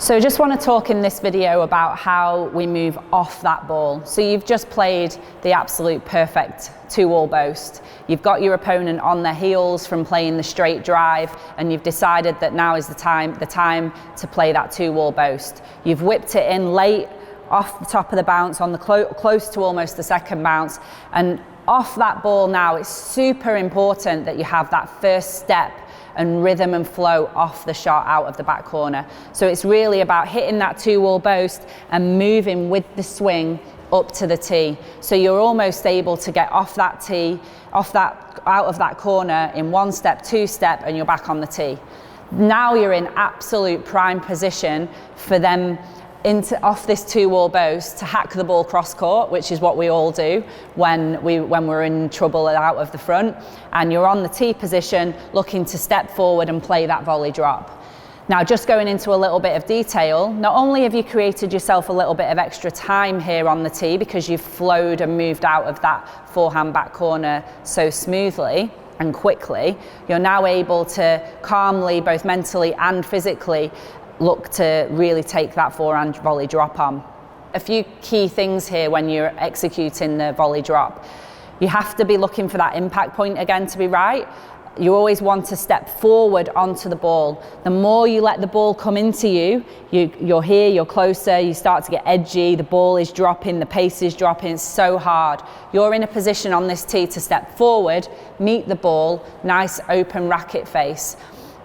So I just want to talk in this video about how we move off that ball. So you've just played the absolute perfect 2-all boast. You've got your opponent on their heels from playing the straight drive, and you've decided that now is the time to play that 2-all boast. You've whipped it in late off the top of the bounce on the close to almost the second bounce, and off that ball now it's super important that you have that first step and rhythm and flow off the shot out of the back corner. So it's really about hitting that 2-all boast and moving with the swing up to the tee. So you're almost able to get off that tee, out of that corner in 1 step, 2 step, and you're back on the tee. Now you're in absolute prime position for them off this 2-all boast to hack the ball cross court, which is what we all do when we're in trouble out of the front, and you're on the tee position looking to step forward and play that volley drop. Now, just going into a little bit of detail, not only have you created yourself a little bit of extra time here on the tee because you've flowed and moved out of that forehand back corner so smoothly and quickly, you're now able to calmly, both mentally and physically, look to really take that forehand volley drop on. A few key things here when you're executing the volley drop. You have to be looking for that impact point again to be right. You always want to step forward onto the ball. The more you let the ball come into you, you're here, you're closer, you start to get edgy, the ball is dropping, the pace is dropping, it's so hard. You're in a position on this tee to step forward, meet the ball, nice open racket face.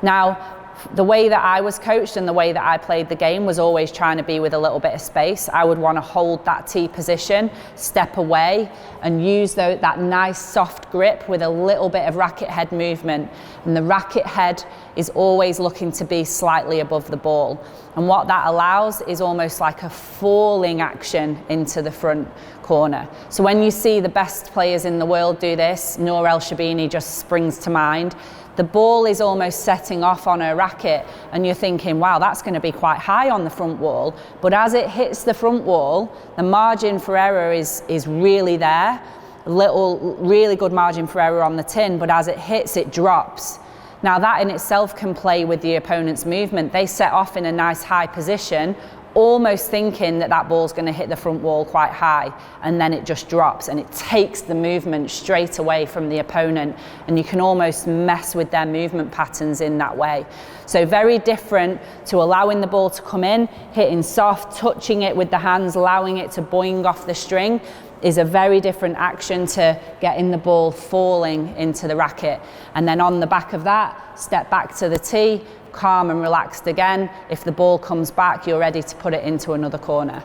Now, the way that I was coached and the way that I played the game was always trying to be with a little bit of space. I would want to hold that tee position, step away, and use that nice soft grip with a little bit of racket head movement. And the racket head is always looking to be slightly above the ball. And what that allows is almost like a falling action into the front corner. So when you see the best players in the world do this, Noor El Shabini just springs to mind. The ball is almost setting off on her racket and you're thinking, wow, that's going to be quite high on the front wall. But as it hits the front wall, the margin for error is really there. Really good margin for error on the tin, but as it hits, it drops. Now that in itself can play with the opponent's movement. They set off in a nice high position, almost thinking that that ball's going to hit the front wall quite high, and then it just drops and it takes the movement straight away from the opponent, and you can almost mess with their movement patterns in that way. So very different to allowing the ball to come in, hitting soft, touching it with the hands, allowing it to boing off the string is a very different action to getting the ball falling into the racket. And then on the back of that, step back to the tee, calm and relaxed again. If the ball comes back, you're ready to put it into another corner.